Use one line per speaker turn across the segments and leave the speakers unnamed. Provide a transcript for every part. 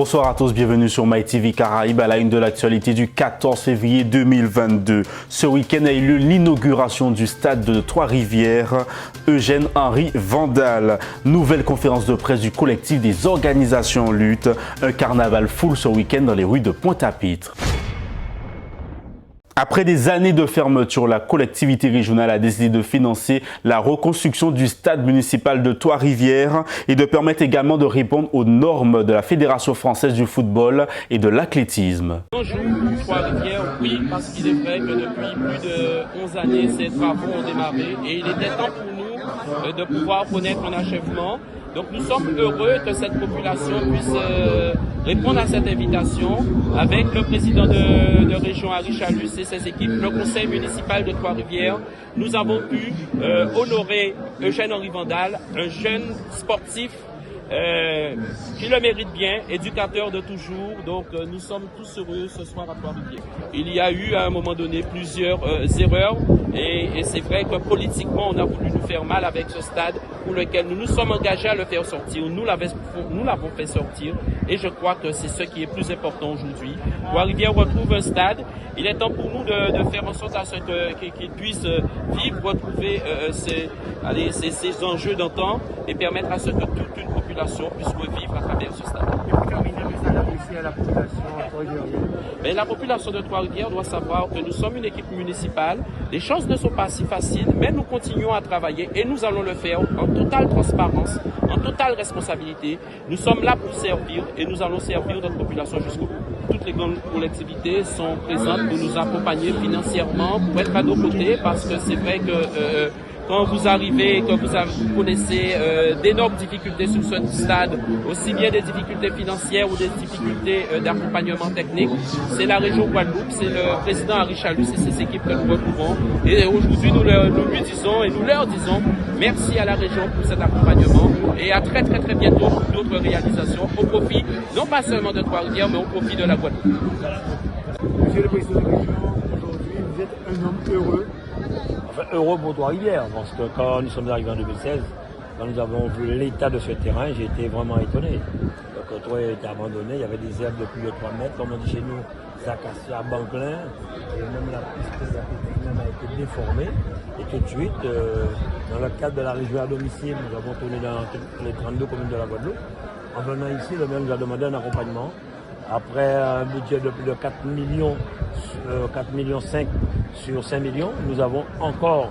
Bonsoir à tous, bienvenue sur MyTV Caraïbes à la une de l'actualité du 14 février 2022. Ce week-end a eu lieu l'inauguration du stade de Trois-Rivières, Eugène-Henri Vandal. Nouvelle conférence de presse du collectif des organisations lutte. Un carnaval full ce week-end dans les rues de Pointe-à-Pitre. Après des années de fermeture, la collectivité régionale a décidé de financer la reconstruction du stade municipal de Trois-Rivières et de permettre également de répondre aux normes de la Fédération française du football et de l'athlétisme.
Bonjour, Trois-Rivières, oui, parce qu'il est vrai que depuis plus de 11 années, ces travaux ont démarré et il était temps pour nous de pouvoir connaître un achèvement. Donc nous sommes heureux que cette population puisse répondre à cette invitation avec le président de région Henri Chalus et ses équipes, le conseil municipal de Trois-Rivières. Nous avons pu honorer Eugène-Henri Vandal, un jeune sportif qui le mérite bien, éducateur de toujours. Donc nous sommes tous heureux ce soir à Trois-Rivières. Il y a eu à un moment donné plusieurs erreurs et c'est vrai que politiquement on a voulu nous faire mal avec ce stade pour lequel nous nous sommes engagés à le faire sortir. Nous l'avons fait sortir et je crois que c'est ce qui est plus important aujourd'hui. Trois-Rivières retrouve un stade. Il est temps pour nous de faire en sorte à ce qu'il puisse vivre, retrouver ces enjeux d'antan et permettre à ce que toute une population puisse revivre à travers ce stade. Mais la population de Trois-Rivières doit savoir que nous sommes une équipe municipale. Les choses ne sont pas si faciles, mais nous continuons à travailler et nous allons le faire en totale transparence, en totale responsabilité. Nous sommes là pour servir et nous allons servir notre population jusqu'au bout. Toutes les grandes collectivités sont présentes pour nous accompagner financièrement, pour être à nos côtés, parce que c'est vrai que quand vous arrivez, que vous connaissez d'énormes difficultés sur ce stade, aussi bien des difficultés financières ou des difficultés d'accompagnement technique, c'est la région Guadeloupe, c'est le président Henri Chalus et ses équipes que nous retrouvons. Et aujourd'hui, nous lui disons et nous leur disons merci à la région pour cet accompagnement et à très bientôt pour d'autres réalisations au profit, non pas seulement de Trois-Rivières, mais au profit de la Guadeloupe.
Monsieur le président de la région, aujourd'hui, vous êtes un homme heureux.
Enfin, heureux pour Trois-Rivières, parce que quand nous sommes arrivés en 2016, quand nous avons vu l'état de ce terrain, j'ai été vraiment étonné. Le trottoir a été abandonné, il y avait des herbes de plus de 3 mètres, comme on dit chez nous, Acacia, Banquelin, et même la piste même a été déformée. Et tout de suite, dans le cadre de la région à domicile, nous avons tourné dans les 32 communes de la Guadeloupe. En venant ici, le maire nous a demandé un accompagnement. Après un budget de plus de 4 millions, 5 sur 5 millions, nous avons encore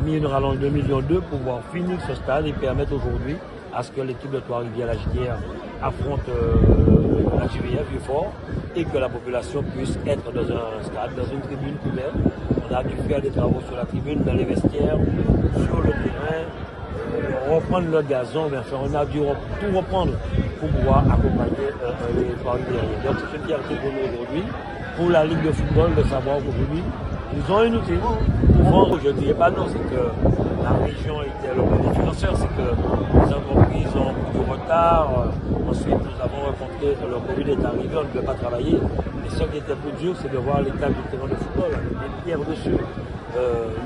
mis une rallonge de 2,2 millions pour pouvoir finir ce stade et permettre aujourd'hui à ce que l'équipe de Trois-Rivières, la JDR, affronte la JVF du fort et que la population puisse être dans un stade, dans une tribune couverte. On a dû faire des travaux sur la tribune, dans les vestiaires, sur le terrain, reprendre le gazon, on a dû tout reprendre pour pouvoir accompagner les Trois-Rivières. Donc c'est une fierté pour nous aujourd'hui, pour la Ligue de football, de savoir qu'aujourd'hui, ils ont une outil. Souvent, je ne dirais pas non, c'est que la région était le premier financeur, c'est que les entreprises ont pris du retard. Ensuite, nous avons rencontré, le Covid est arrivé, on ne pouvait pas travailler. Et ce qui était plus dur, c'est de voir l'état du terrain de football, avec des pierres dessus.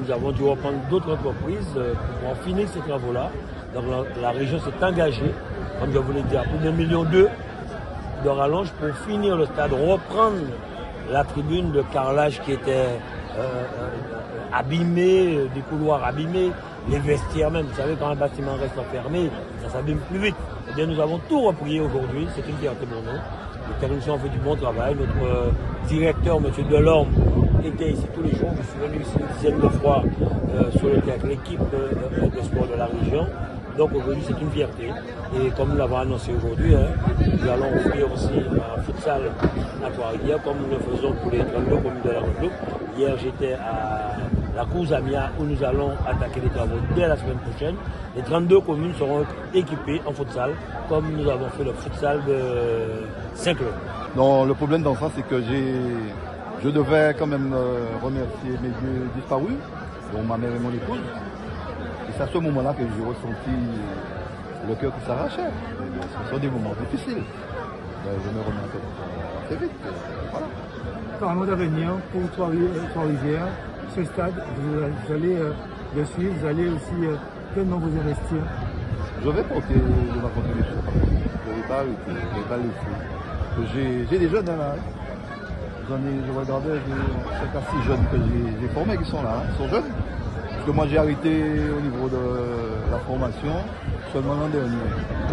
Nous avons dû reprendre d'autres entreprises pour pouvoir finir ces travaux-là. Donc la région s'est engagée, comme je vous l'ai dit, à plus d'1,2 million de rallonge pour finir le stade, reprendre la tribune de carrelage qui était abîmée, des couloirs abîmés, les vestiaires même. Vous savez, quand un bâtiment reste fermé, ça s'abîme plus vite. Eh bien, nous avons tout repris aujourd'hui, c'est une fierté pour nous. Les techniciens ont fait du bon travail. Notre directeur, M. Delorme, était ici tous les jours. Je suis venu ici une dizaine de fois sur le terrain avec l'équipe de sport de la région. Donc aujourd'hui c'est une fierté et comme nous l'avons annoncé aujourd'hui, nous allons offrir aussi un futsal à Trois-Rivières comme nous le faisons pour les 32 communes de la Guadeloupe. Hier j'étais à la cour Zamia où nous allons attaquer les travaux dès la semaine prochaine. Les 32 communes seront équipées en futsal comme nous avons fait le futsal de Saint-Claude.
Non, le problème dans ça c'est que je devais quand même remercier mes vieux disparus, dont ma mère et mon épouse. Et c'est à ce moment-là que j'ai ressenti le cœur qui s'arrachait. Ce sont des moments difficiles. Je me remets assez vite. Voilà.
Parlons d'avenir pour Trois-Rivières. Ce stade, vous allez le suivre, vous allez aussi pleinement vous investir.
Je vais porter ma contribution. Je ne vais pas laisser J'ai des jeunes là. Je regardais 5 à 6 jeunes que j'ai formés qui sont là, ils sont jeunes. Parce que moi j'ai arrêté au niveau de la formation seulement l'an dernier.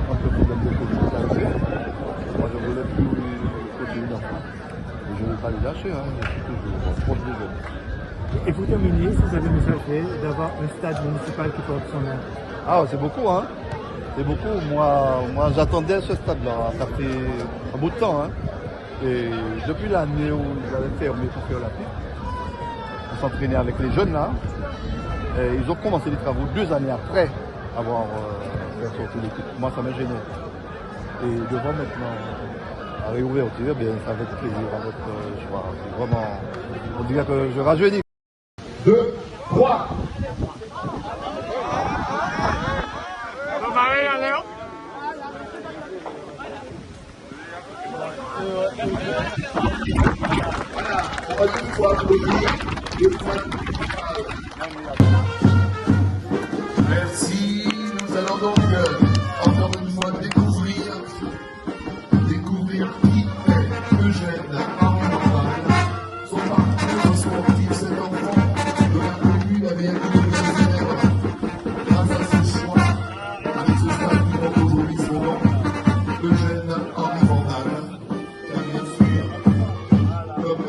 Quand le problème de Covid est arrivé, moi je ne voulais plus continuer d'enfant. Et je ne vais pas les lâcher, je suis toujours proche des jeunes.
Et pour terminer, si vous avez un message d'avoir un stade municipal qui porte son nom.
Ah, c'est beaucoup, hein. C'est beaucoup. Moi j'attendais ce stade-là. Ça fait un bout de temps, hein. Et depuis l'année où ils avaient fermé pour faire la pipe, on s'entraînait avec les jeunes là. Et ils ont commencé les travaux 2 années après avoir fait sortir l'équipe. Moi, ça m'a gêné. Et devant maintenant à réouverture, bien, ça va être plaisir à votre choix. C'est vraiment, on dirait que je rajeunis.
2, 3. Merci, nous allons donc encore une fois découvrir qui est Eugène Henri Vandal. Son parcours sportif, cet enfant de la commune avait grâce à ses choix, avec ce stade qui porte aujourd'hui son nom, Eugène Henri Vandal, car bien sûr, comme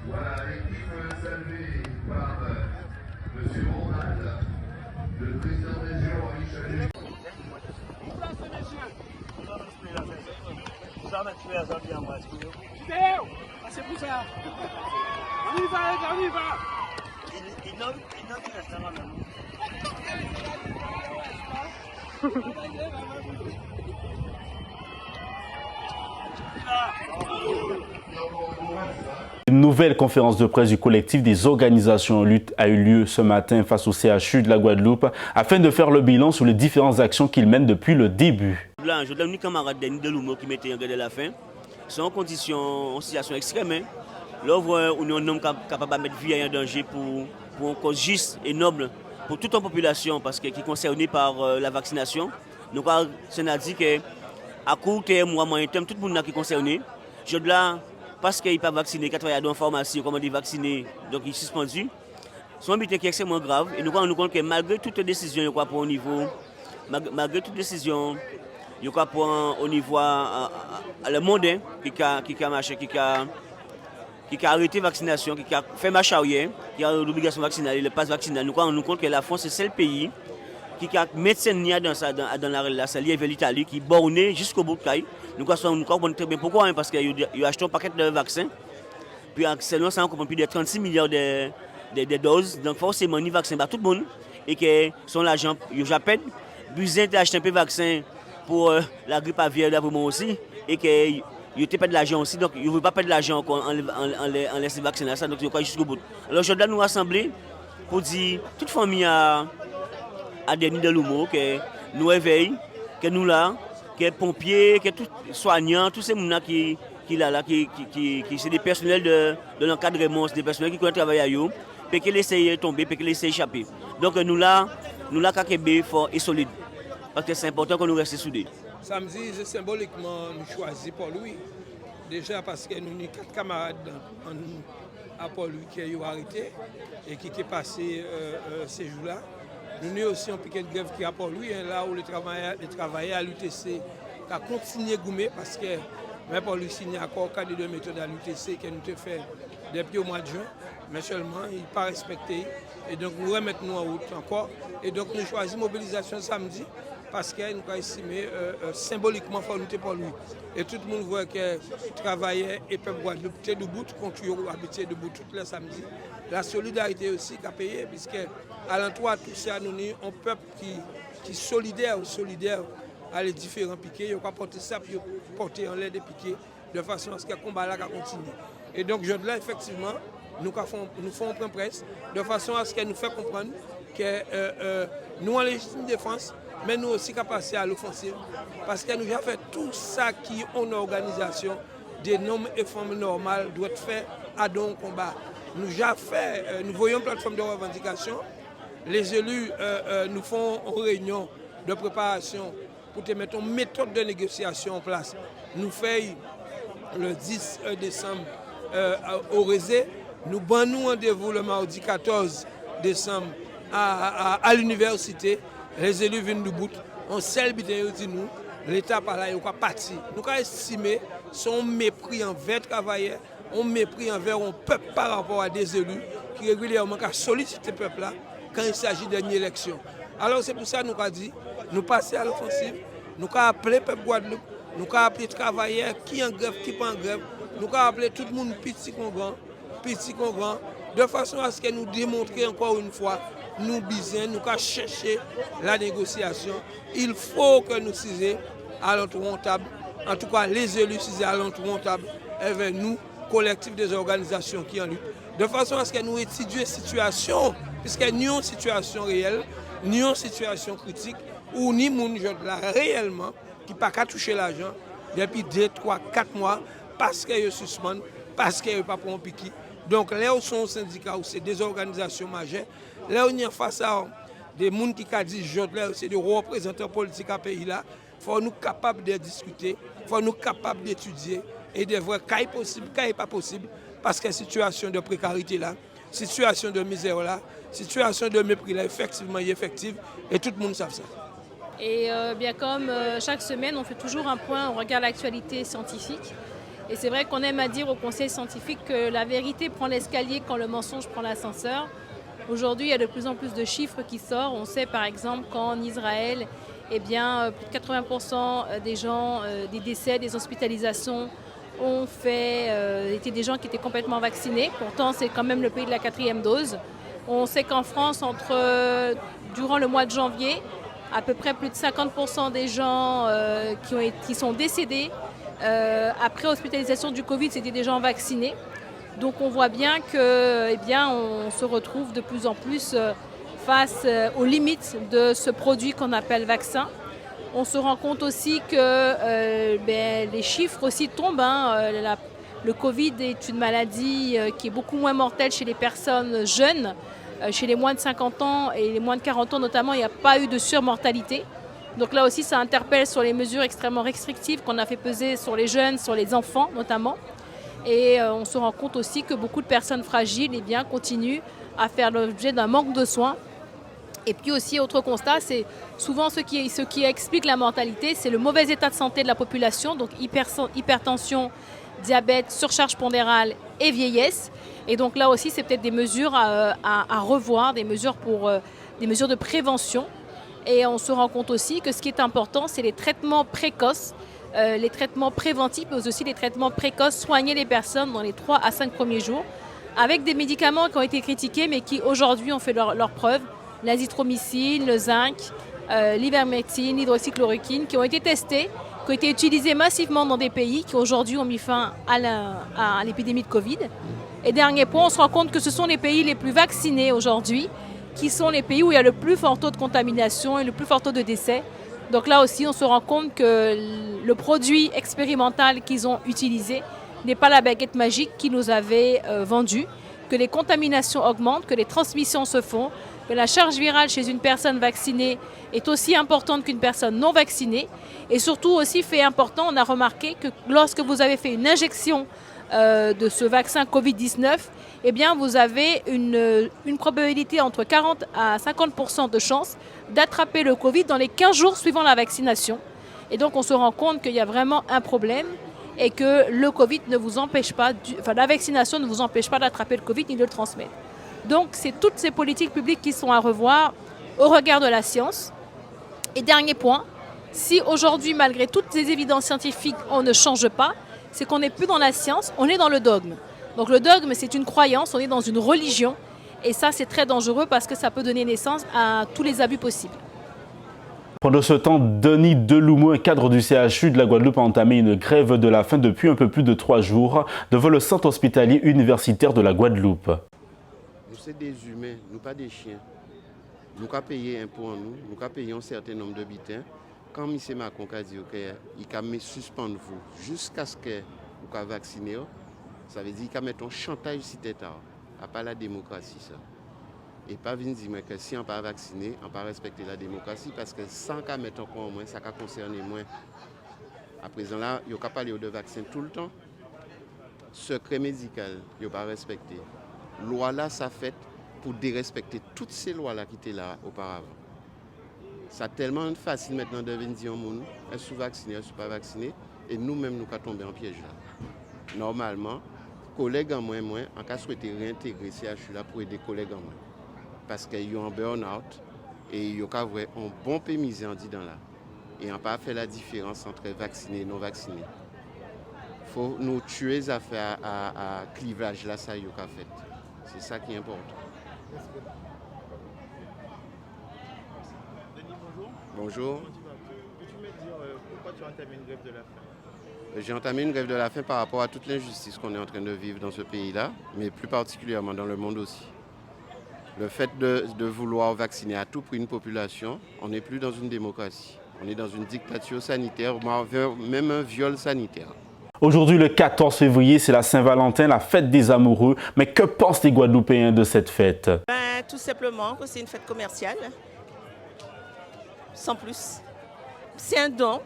voilà l'équipe saluée par M. Vandal, le président de région Henri Chalet.
C'est pour ça. On y va, on y va.
Une nouvelle conférence de presse du collectif des organisations en lutte a eu lieu ce matin face au CHU de la Guadeloupe afin de faire le bilan sur les différentes actions qu'ils mènent depuis le début.
Là, je donne une camarade de l'humour qui m'était engagé à la fin. C'est en condition, en situation extrême. L'œuvre où nous sommes capables de mettre vie en danger pour une cause juste et noble pour toute la population parce que qui est concernée par la vaccination. Donc, on a dit qu'à court terme ou à moyen terme, tout le monde qui est concerné. Je dis là, parce qu'il n'est pas vacciné, qu'il travaille dans une pharmacie, comment dire vacciné, donc il est suspendu. Son but est extrêmement grave et nous nous compte que malgré toutes les décisions, il au niveau, malgré toutes les décisions, il au niveau le monde qui a arrêté la vaccination, qui a fait marche arrière, qui a l'obligation vaccinale, le pass vaccinal. Nous nous compte que la France est le pays qui a médecin dans la relation liée vers l'Italie, qui est borné jusqu'au bout de caille. Nous comprenons très bien pourquoi, parce qu'ils ont acheté un paquet de vaccins. Puis seulement ça, on comprend plus de 36 milliards de doses. Donc forcément, ils vaccinent tout le monde. Et que son argent, j'appelle, besoin d'acheter un peu de vaccins pour la grippe aviaire pour moi aussi. Et que il n'y a pas de l'argent aussi, donc il ne veut pas perdre de l'argent en laissant vacciner ça, donc il y jusqu'au bout. Alors je dois nous rassembler pour dire, toute famille a des nids de l'humour, que nous réveillons, que nous là, que les pompiers, que tous les soignants, tous ces gens qui sont des personnels de l'encadrement, des personnels qui connaissent travailler à eux, pour qu'ils essayent de tomber, pour qu'ils essayent d'échapper. Donc nous là, KKB fort et solide, parce que c'est important que nous restions soudés.
Samedi, c'est symboliquement choisi Paul-Louis. Déjà parce que nous avons 4 camarades à Paul-Louis qui ont arrêté et qui ont passé ces jours-là. Nous avons aussi un piquet de grève qui est à Paul-Louis, là où les travailleurs à l'UTC ont continué à gommer parce que même Paul-Louis signe encore cadre de méthode à l'UTC que nous avons fait depuis au mois de juin, mais seulement il n'est pas respecté. Et donc nous remettons en route encore. Et donc nous choisissons mobilisation samedi. Parce que nous avons estimé symboliquement pour lutter pour lui. Et tout le monde voit que travaillait et peuple Guadeloupe était debout contre eux, habité debout tous les samedis. La solidarité aussi qui a payé, puisque à l'entour tout ça, nous avons un peuple qui est solidaire à les différents piquets. Il a porté ça pour porter en l'air des piquets de façon à ce que le combat là continue. Et donc, je là, effectivement, nous faisons un point presse de façon à ce qu'elle nous fait comprendre que nous, en légitime défense, mais nous aussi capables à l'offensive. Parce que nous avons fait tout ça qui est en organisation des hommes et femmes normales doivent faire à don combat. Nous voyons une plateforme de revendication. Les élus nous font une réunion de préparation pour te mettre une méthode de négociation en place. Nous faisons le 10 décembre au Rézé. Nous avons rendez-vous le mardi 14 décembre à l'université. Les élus viennent du bout. On seul dit nous, l'État par là, il a parti. Nous avons estimé son mépris envers les travailleurs, on mépris envers un peuple par rapport à des élus qui régulièrement sollicitent ce peuple-là quand il s'agit d'une élection. Alors c'est pour ça que nous avons dit, nous passer à l'offensive, nous avons appelé le peuple Guadeloupe, nous avons appelé les travailleurs qui en grève, qui pas en grève, nous avons appelé tout le monde petit qu'on grand, de façon à ce que nous démontrions encore une fois, nous bisons, nous avons cherché la négociation. Il faut que nous sisions à l'entour table, en tout cas les élus sisions à l'entour table, avec nous, collectif des organisations qui en luttent, de façon à ce que nous étudions la situation, puisque nous avons une situation réelle, nous avons une situation critique, où ni moun là réellement, qui n'a pas toucher l'argent depuis 2, 3, 4 mois, parce qu'ils suspendent, parce qu'ils n'ont pas pour un piquet. Donc là où sont syndicats, où c'est des organisations majeures, là où il y a face à des gens qui disent c'est des représentants politiques à pays là, il faut nous capables de discuter, il faut nous capables d'étudier et de voir quand est possible, quand n'est pas possible, parce que la situation de précarité là, situation de misère là, situation de mépris là, effectivement est effective et tout le monde sait ça.
Et bien comme chaque semaine, on fait toujours un point, on regarde l'actualité scientifique. Et c'est vrai qu'on aime à dire au conseil scientifique que la vérité prend l'escalier quand le mensonge prend l'ascenseur. Aujourd'hui, il y a de plus en plus de chiffres qui sortent. On sait par exemple qu'en Israël, eh bien, plus de 80% des gens, des décès, des hospitalisations étaient des gens qui étaient complètement vaccinés. Pourtant, c'est quand même le pays de la 4e dose. On sait qu'en France, durant le mois de janvier, à peu près plus de 50% des gens qui sont décédés après hospitalisation du Covid, c'était des gens vaccinés. Donc on voit bien que, on se retrouve de plus en plus face aux limites de ce produit qu'on appelle vaccin. On se rend compte aussi que les chiffres aussi tombent. Le Covid est une maladie qui est beaucoup moins mortelle chez les personnes jeunes. Chez les moins de 50 ans et les moins de 40 ans notamment, il n'y a pas eu de surmortalité. Donc là aussi, ça interpelle sur les mesures extrêmement restrictives qu'on a fait peser sur les jeunes, sur les enfants notamment. Et on se rend compte aussi que beaucoup de personnes fragiles continuent à faire l'objet d'un manque de soins. Et puis aussi, autre constat, c'est souvent ce qui explique la mortalité, c'est le mauvais état de santé de la population, donc hypertension, diabète, surcharge pondérale et vieillesse. Et donc là aussi, c'est peut-être des mesures à revoir, des mesures de prévention. Et on se rend compte aussi que ce qui est important, c'est les traitements précoces, les traitements préventifs, mais aussi les traitements précoces, soigner les personnes dans les 3 à 5 premiers jours, avec des médicaments qui ont été critiqués, mais qui aujourd'hui ont fait leur preuve, l'azithromycine, le zinc, l'ivermectine, l'hydroxychloroquine, qui ont été testés, qui ont été utilisés massivement dans des pays qui aujourd'hui ont mis fin à l'épidémie de Covid. Et dernier point, on se rend compte que ce sont les pays les plus vaccinés aujourd'hui, qui sont les pays où il y a le plus fort taux de contamination et le plus fort taux de décès. Donc là aussi, on se rend compte que le produit expérimental qu'ils ont utilisé n'est pas la baguette magique qu'ils nous avaient vendue, que les contaminations augmentent, que les transmissions se font, que la charge virale chez une personne vaccinée est aussi importante qu'une personne non vaccinée. Et surtout aussi, fait important, on a remarqué que lorsque vous avez fait une injection de ce vaccin Covid-19, eh bien, vous avez une probabilité entre 40 à 50% de chance d'attraper le Covid dans les 15 jours suivant la vaccination. Et donc, on se rend compte qu'il y a vraiment un problème et que le Covid ne vous empêche pas, la vaccination ne vous empêche pas d'attraper le Covid ni de le transmettre. Donc, c'est toutes ces politiques publiques qui sont à revoir au regard de la science. Et dernier point, si aujourd'hui, malgré toutes ces évidences scientifiques, on ne change pas, c'est qu'on n'est plus dans la science, on est dans le dogme. Donc le dogme, c'est une croyance, on est dans une religion. Et ça, c'est très dangereux parce que ça peut donner naissance à tous les abus possibles.
Pendant ce temps, Denis Deloumou, un cadre du CHU de la Guadeloupe, a entamé une grève de la faim depuis un peu plus de 3 jours devant le centre hospitalier universitaire de la Guadeloupe.
Nous sommes des humains, nous pas des chiens. Nous avons payé impôt en nous, nous avons payé un certain nombre de bitins. Quand M. Macron a dit qu'il a suspendre vous jusqu'à ce que pour qu'à vacciner, ça veut dire qu'à mettre un chantage si t'es tard. À pas la démocratie, ça. Et pas venir dire que si on pas vacciné, on pas respecter la démocratie parce que sans qu'à mettre encore moins, ça va concerner moins. À présent là, il n'y a pas parlé de vaccin tout le temps. Secret médical, il n'y a pas respecté. Loi là, ça fait pour dérespecter toutes ces lois là qui étaient là auparavant. Ça tellement facile maintenant de venir dire au monde, est-ce vacciné, est-ce pas vacciné, et nous-mêmes nous sommes tombés en piège là. Normalement, collègues en moins, en cas souhaité réintégrer CHU là pour aider collègues en moins. Parce qu'ils ont un burn-out et ils ont un bon pémisé en disant là. Et on n'a pas fait la différence entre vaccinés et non vaccinés. Il faut nous tuer les affaires à clivage là, ça y a fait. C'est ça qui est important.
Denis, bonjour.
Bonjour.
Comment tu vas? Peux-tu me dire pourquoi tu as entamé une grève de la faim?
J'ai entamé une grève de la faim par rapport à toute l'injustice qu'on est en train de vivre dans ce pays-là, mais plus particulièrement dans le monde aussi. Le fait de vouloir vacciner à tout prix une population, on n'est plus dans une démocratie. On est dans une dictature sanitaire, même un viol sanitaire.
Aujourd'hui, le 14 février, c'est la Saint-Valentin, la fête des amoureux. Mais que pensent les Guadeloupéens de cette fête?
Tout simplement que c'est une fête commerciale, sans plus. C'est un don.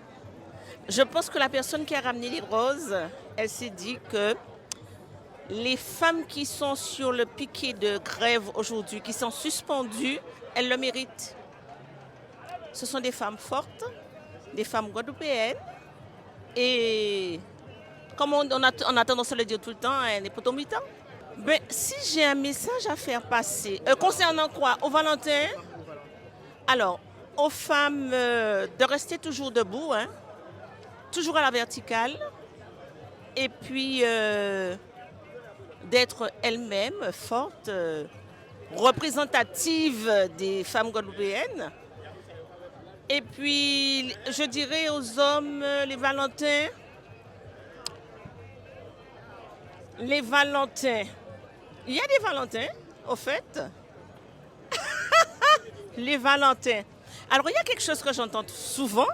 Je pense que la personne qui a ramené les roses, elle s'est dit que les femmes qui sont sur le piquet de grève aujourd'hui, qui sont suspendues, elles le méritent. Ce sont des femmes fortes, des femmes guadeloupéennes. Et comme on a tendance à le dire tout le temps, elle n'est pas tombée temps. Ben, si j'ai un message à faire passer, concernant quoi? Au Valentin? Alors, aux femmes de rester toujours debout, hein, toujours à la verticale, et puis d'être elles-mêmes fortes, représentatives des femmes guadeloupéennes. Et puis, je dirais aux hommes, les Valentins. Les Valentins. Il y a des Valentins, au fait. Les Valentins. Alors, il y a quelque chose que j'entends souvent,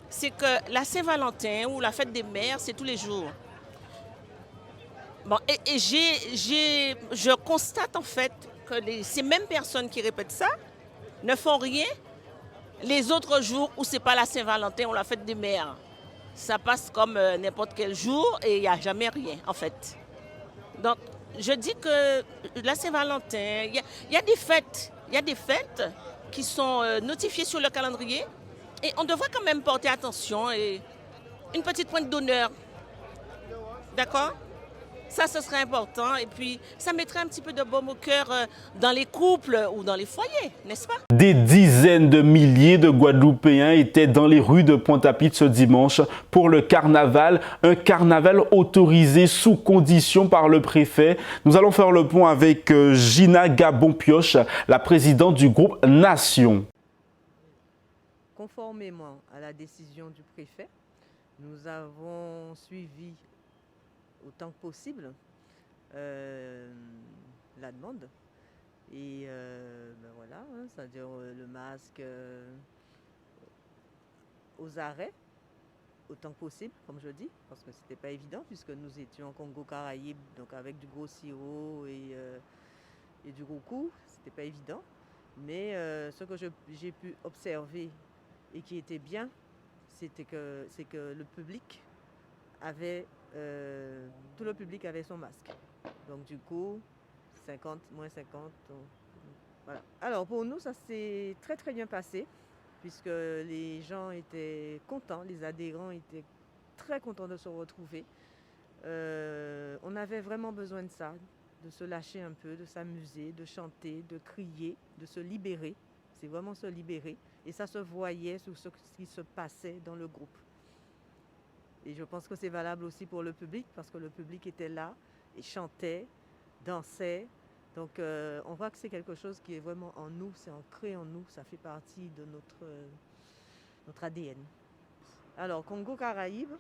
c'est que la Saint-Valentin ou la fête des mères, c'est tous les jours. Bon, et je constate en fait que ces mêmes personnes qui répètent ça ne font rien les autres jours où ce n'est pas la Saint-Valentin ou la fête des mères. Ça passe comme n'importe quel jour et il n'y a jamais rien en fait. Donc, je dis que la Saint-Valentin, il y a des fêtes qui sont notifiées sur le calendrier et on devrait quand même porter attention et une petite pointe d'honneur. D'accord ? Ça, ce serait important et puis ça mettrait un petit peu de baume au cœur dans les couples ou dans les foyers, n'est-ce pas?
Des dizaines de milliers de Guadeloupéens étaient dans les rues de Pointe-à-Pitre ce dimanche pour le carnaval, un carnaval autorisé sous condition par le préfet. Nous allons faire le point avec Gina Gabon-Pioche, la présidente du groupe Nation.
Conformément à la décision du préfet, nous avons suivi autant que possible la demande et ben voilà, hein, c'est-à-dire le masque aux arrêts autant que possible, comme je dis, parce que c'était pas évident puisque nous étions en Congo-Caraïbes, donc avec du gros sirop et du gros coup, c'était pas évident, mais ce que j'ai pu observer et qui était bien, c'est que le public avait tout le public avait son masque. Donc du coup, 50, moins 50. Voilà. Alors pour nous, ça s'est très très bien passé, puisque les gens étaient contents, les adhérents étaient très contents de se retrouver. On avait vraiment besoin de ça, de se lâcher un peu, de s'amuser, de chanter, de crier, de se libérer. C'est vraiment se libérer. Et ça se voyait sur ce qui se passait dans le groupe. Et je pense que c'est valable aussi pour le public, parce que le public était là et chantait, dansait. Donc on voit que c'est quelque chose qui est vraiment en nous, c'est ancré en nous, ça fait partie de notre ADN. Alors Congo-Caraïbes,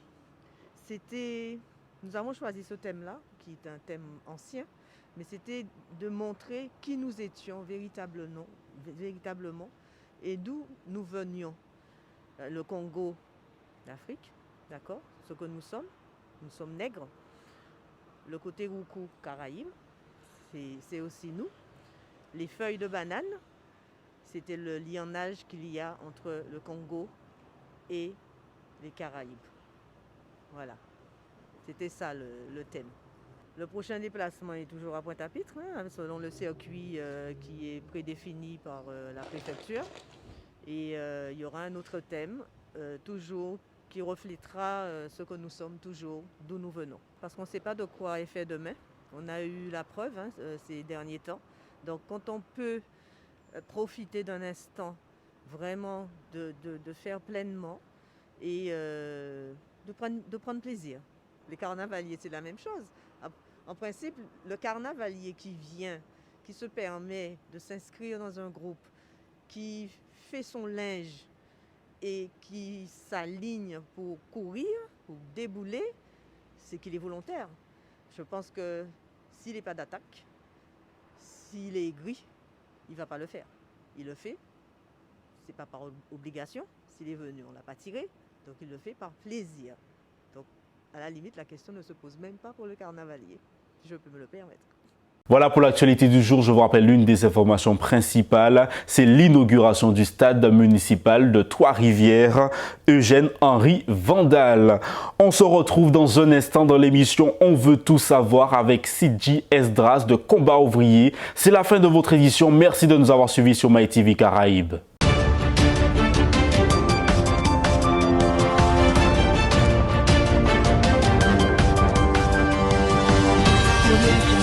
nous avons choisi ce thème-là, qui est un thème ancien, mais c'était de montrer qui nous étions véritablement et d'où nous venions. Le Congo d'Afrique, d'accord, ce que nous sommes nègres, le côté Roukou Caraïbes, c'est aussi nous. Les feuilles de banane, c'était le lianage qu'il y a entre le Congo et les Caraïbes. Voilà, c'était ça le thème. Le prochain déplacement est toujours à Pointe-à-Pitre, hein, selon le circuit qui est prédéfini par la préfecture. Et il y aura un autre thème, toujours qui reflètera ce que nous sommes toujours, d'où nous venons. Parce qu'on ne sait pas de quoi est fait demain. On a eu la preuve ces derniers temps. Donc quand on peut profiter d'un instant, vraiment de faire pleinement et de prendre plaisir. Les carnavaliers, c'est la même chose. En principe, le carnavalier qui vient, qui se permet de s'inscrire dans un groupe, qui fait son linge et qui s'aligne pour courir, pour débouler, c'est qu'il est volontaire. Je pense que s'il n'est pas d'attaque, s'il est aigri, il ne va pas le faire. Il le fait, ce n'est pas par obligation. S'il est venu, on ne l'a pas tiré, donc il le fait par plaisir. Donc à la limite, la question ne se pose même pas pour le carnavalier, si je peux me le permettre.
Voilà pour l'actualité du jour. Je vous rappelle l'une des informations principales, c'est l'inauguration du stade municipal de Trois-Rivières, Eugène-Henri Vandal. On se retrouve dans un instant dans l'émission On veut tout savoir avec Sidji Esdras de Combat Ouvrier. C'est la fin de votre édition. Merci de nous avoir suivis sur MyTV Caraïbes.
Revenons